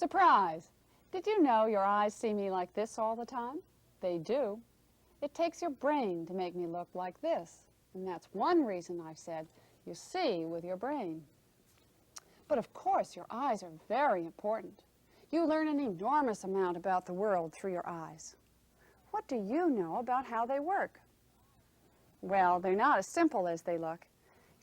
Surprise! Did you know your eyes see me like this all the time? They do. It takes your brain to make me look like this. And that's one reason I've said you see with your brain. But of course, your eyes are very important. You learn an enormous amount about the world through your eyes. What do you know about how they work? Well, they're not as simple as they look.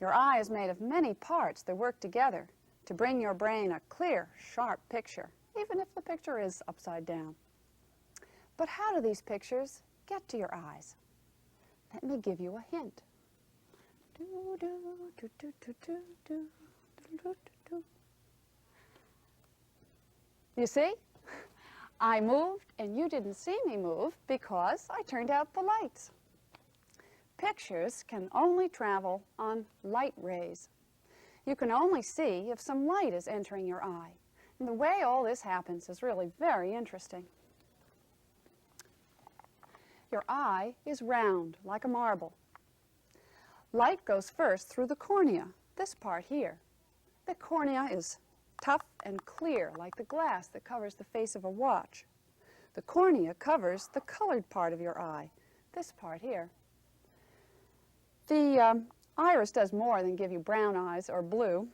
Your eye is made of many parts that work together to bring your brain a clear, sharp picture, even if the picture is upside down. But how do these pictures get to your eyes? Let me give you a hint. You see? I moved and you didn't see me move because I turned out the lights. Pictures can only travel on light rays. You can only see if some light is entering your eye. And the way all this happens is really very interesting. Your eye is round, like a marble. Light goes first through the cornea, this part here. The cornea is tough and clear, like the glass that covers the face of a watch. The cornea covers the colored part of your eye, this part here. The iris does more than give you brown eyes or blue.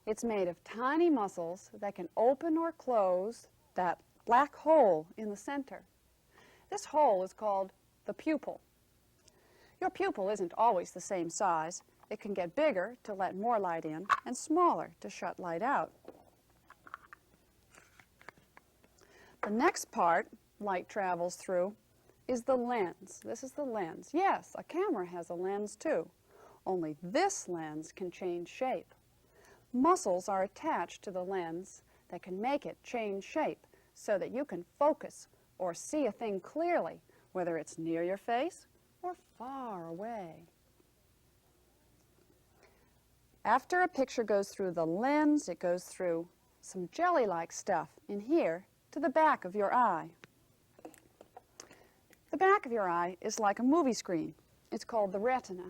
It's made of tiny muscles that can open or close that black hole in the center. This hole is called the pupil. Your pupil isn't always the same size. It can get bigger to let more light in and smaller to shut light out. The next part light travels through is the lens. This is the lens. Yes, a camera has a lens too. Only this lens can change shape. Muscles are attached to the lens that can make it change shape so that you can focus or see a thing clearly, whether it's near your face or far away. After a picture goes through the lens, it goes through some jelly-like stuff in here to the back of your eye. The back of your eye is like a movie screen. It's called the retina.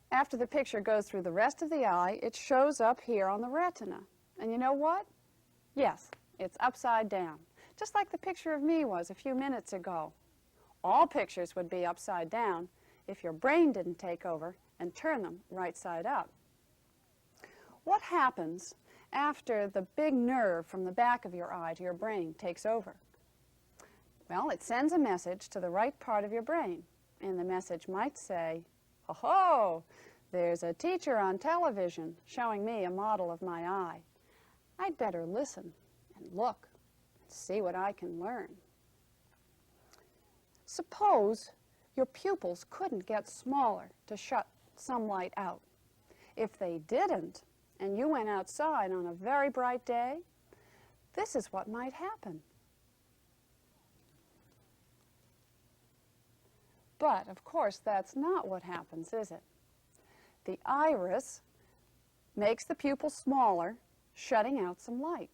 After the picture goes through the rest of the eye, it shows up here on the retina. And you know what? Yes, it's upside down, just like the picture of me was a few minutes ago. All pictures would be upside down if your brain didn't take over and turn them right side up. What happens after the big nerve from the back of your eye to your brain takes over? Well, it sends a message to the right part of your brain, and the message might say, "Oh, there's a teacher on television showing me a model of my eye. I'd better listen and look and see what I can learn." Suppose your pupils couldn't get smaller to shut some light out. If they didn't, and you went outside on a very bright day, this is what might happen. But, of course, that's not what happens, is it? The iris makes the pupil smaller, shutting out some light.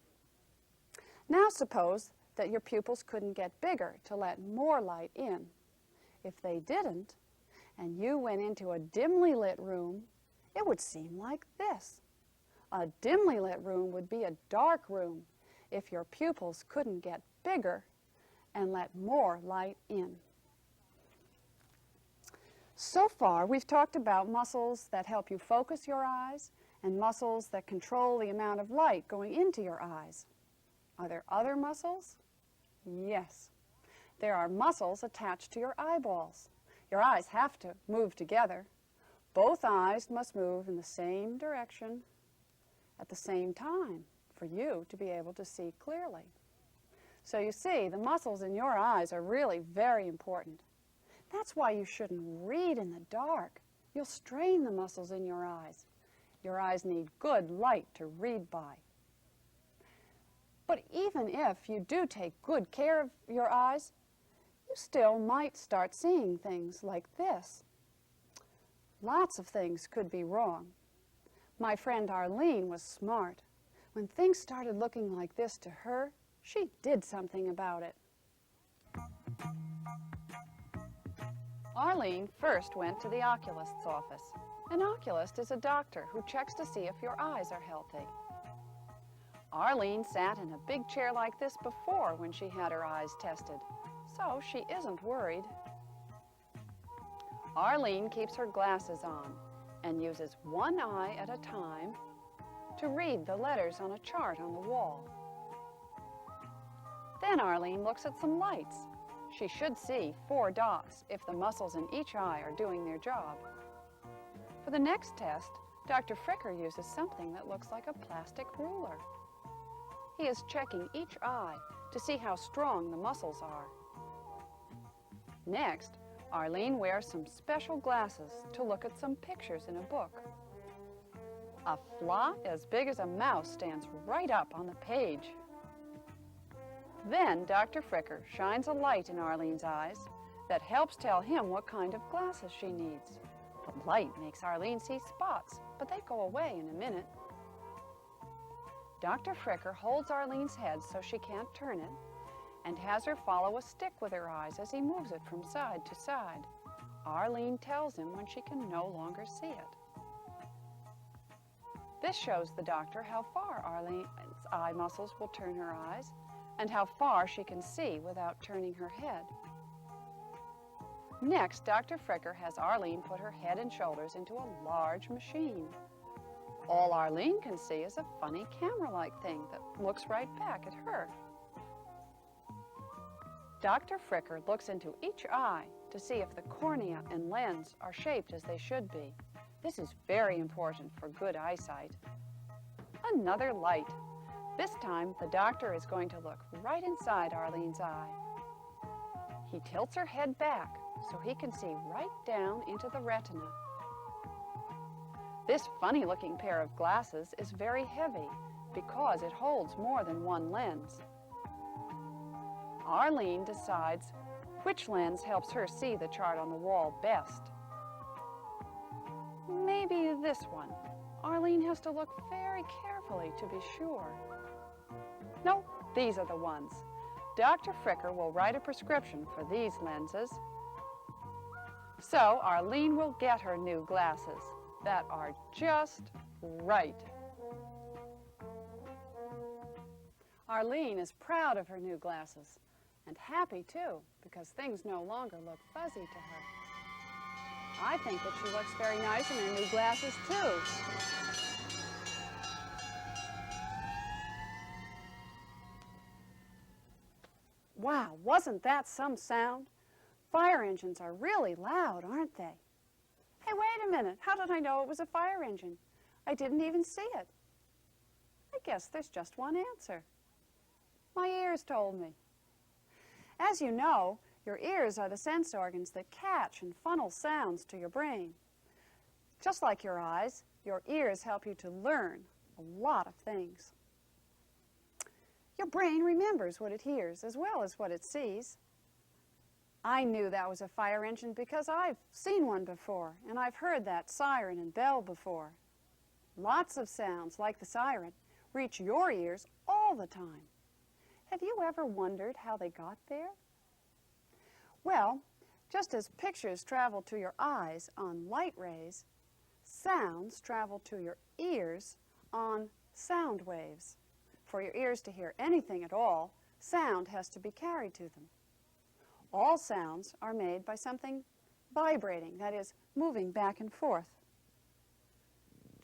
Now suppose that your pupils couldn't get bigger to let more light in. If they didn't, and you went into a dimly lit room, it would seem like this. A dimly lit room would be a dark room if your pupils couldn't get bigger and let more light in. So far, we've talked about muscles that help you focus your eyes and muscles that control the amount of light going into your eyes. Are there other muscles? Yes. There are muscles attached to your eyeballs. Your eyes have to move together. Both eyes must move in the same direction at the same time for you to be able to see clearly. So you see, the muscles in your eyes are really very important. That's why you shouldn't read in the dark. You'll strain the muscles in your eyes. Your eyes need good light to read by. But even if you do take good care of your eyes, you still might start seeing things like this. Lots of things could be wrong. My friend Arlene was smart. When things started looking like this to her, she did something about it. Arlene first went to the oculist's office. An oculist is a doctor who checks to see if your eyes are healthy. Arlene sat in a big chair like this before when she had her eyes tested, so she isn't worried. Arlene keeps her glasses on and uses one eye at a time to read the letters on a chart on the wall. Then Arlene looks at some lights. She should see 4 dots if the muscles in each eye are doing their job. For the next test, Dr. Fricker uses something that looks like a plastic ruler. He is checking each eye to see how strong the muscles are. Next, Arlene wears some special glasses to look at some pictures in a book. A fly as big as a mouse stands right up on the page. Then Dr. Fricker shines a light in Arlene's eyes that helps tell him what kind of glasses she needs. The light makes Arlene see spots, but they go away in a minute. Dr. Fricker holds Arlene's head so she can't turn it and has her follow a stick with her eyes as he moves it from side to side. Arlene tells him when she can no longer see it. This shows the doctor how far Arlene's eye muscles will turn her eyes and how far she can see without turning her head. Next, Dr. Fricker has Arlene put her head and shoulders into a large machine. All Arlene can see is a funny camera-like thing that looks right back at her. Dr. Fricker looks into each eye to see if the cornea and lens are shaped as they should be. This is very important for good eyesight. Another light. This time, the doctor is going to look right inside Arlene's eye. He tilts her head back so he can see right down into the retina. This funny-looking pair of glasses is very heavy because it holds more than one lens. Arlene decides which lens helps her see the chart on the wall best. Maybe this one. Arlene has to look very carefully to be sure. No, these are the ones. Dr. Fricker will write a prescription for these lenses. So Arlene will get her new glasses that are just right. Arlene is proud of her new glasses and happy too, because things no longer look fuzzy to her. I think that she looks very nice in her new glasses too. Wow, wasn't that some sound? Fire engines are really loud, aren't they? Hey, wait a minute. How did I know it was a fire engine? I didn't even see it. I guess there's just one answer. My ears told me. As you know, your ears are the sense organs that catch and funnel sounds to your brain. Just like your eyes, your ears help you to learn a lot of things. Your brain remembers what it hears as well as what it sees. I knew that was a fire engine because I've seen one before, and I've heard that siren and bell before. Lots of sounds, like the siren, reach your ears all the time. Have you ever wondered how they got there? Well, just as pictures travel to your eyes on light rays, sounds travel to your ears on sound waves. For your ears to hear anything at all, sound has to be carried to them. All sounds are made by something vibrating, that is, moving back and forth,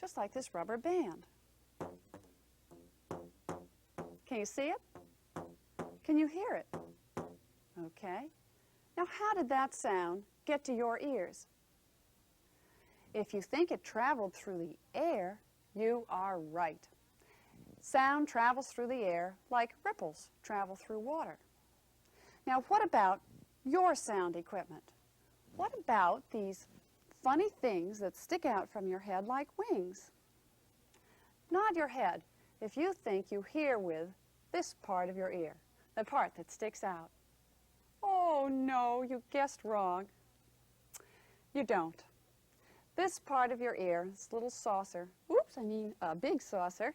just like this rubber band. Can you see it? Can you hear it? Okay. Now, how did that sound get to your ears? If you think it traveled through the air, you are right. Sound travels through the air like ripples travel through water. Now, what about your sound equipment? What about these funny things that stick out from your head like wings? Nod your head if you think you hear with this part of your ear, the part that sticks out. Oh no, you guessed wrong. You don't. This part of your ear, this little saucer, a big saucer,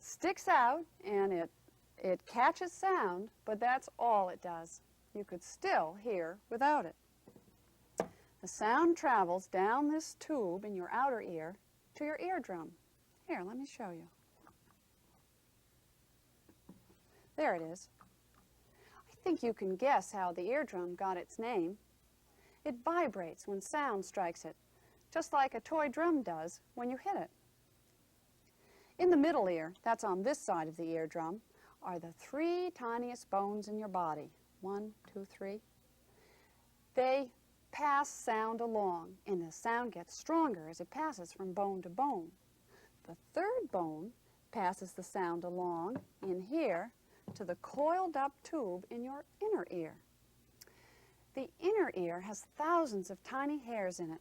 sticks out and it catches sound, but that's all it does. You could still hear without it. The sound travels down this tube in your outer ear to your eardrum. Here, let me show you. There it is. I think you can guess how the eardrum got its name. It vibrates when sound strikes it, just like a toy drum does when you hit it. In the middle ear, that's on this side of the eardrum, are the 3 tiniest bones in your body. 1, 2, 3. They pass sound along, and the sound gets stronger as it passes from bone to bone. The 3rd bone passes the sound along in here to the coiled up tube in your inner ear. The inner ear has thousands of tiny hairs in it,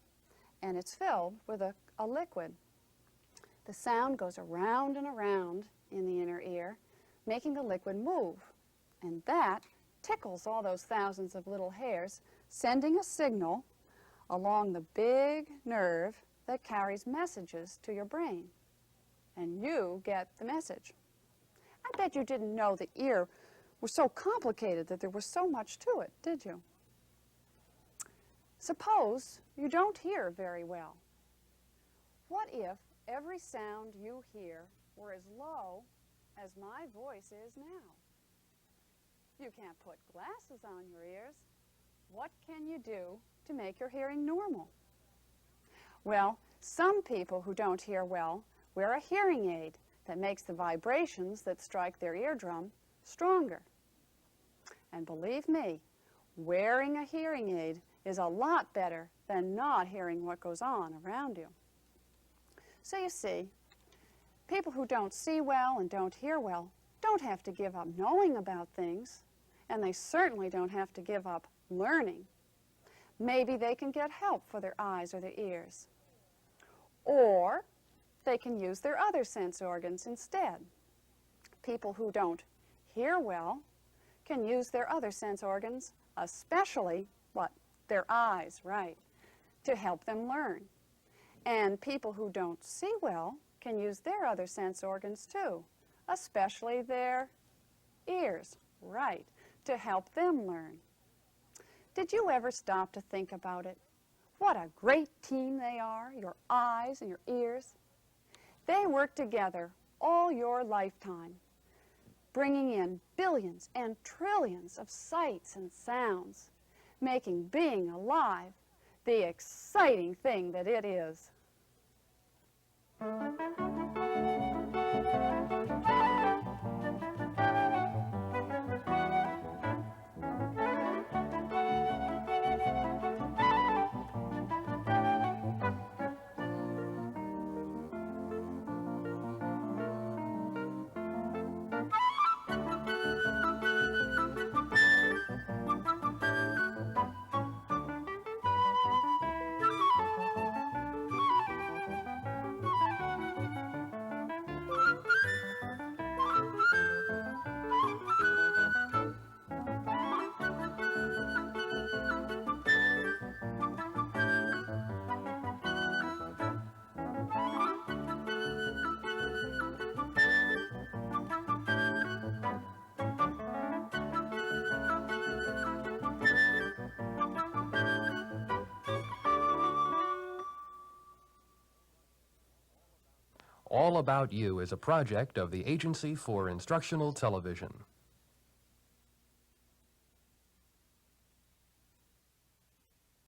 and it's filled with a liquid. The sound goes around and around in the inner ear, making the liquid move, and that tickles all those thousands of little hairs, sending a signal along the big nerve that carries messages to your brain. And you get the message. I bet you didn't know the ear was so complicated, that there was so much to it, did you? Suppose you don't hear very well. What if every sound you hear were as low as my voice is now? You can't put glasses on your ears. What can you do to make your hearing normal? Well, some people who don't hear well wear a hearing aid that makes the vibrations that strike their eardrum stronger. And believe me, wearing a hearing aid is a lot better than not hearing what goes on around you. So you see, people who don't see well and don't hear well don't have to give up knowing about things, and they certainly don't have to give up learning. Maybe they can get help for their eyes or their ears. Or they can use their other sense organs instead. People who don't hear well can use their other sense organs, especially, what? Their eyes, right, to help them learn. And people who don't see well can use their other sense organs too, especially their ears, right, to help them learn. Did you ever stop to think about it? What a great team they are, your eyes and your ears. They work together all your lifetime, bringing in billions and trillions of sights and sounds, making being alive the exciting thing that it is. All About You is a project of the Agency for Instructional Television.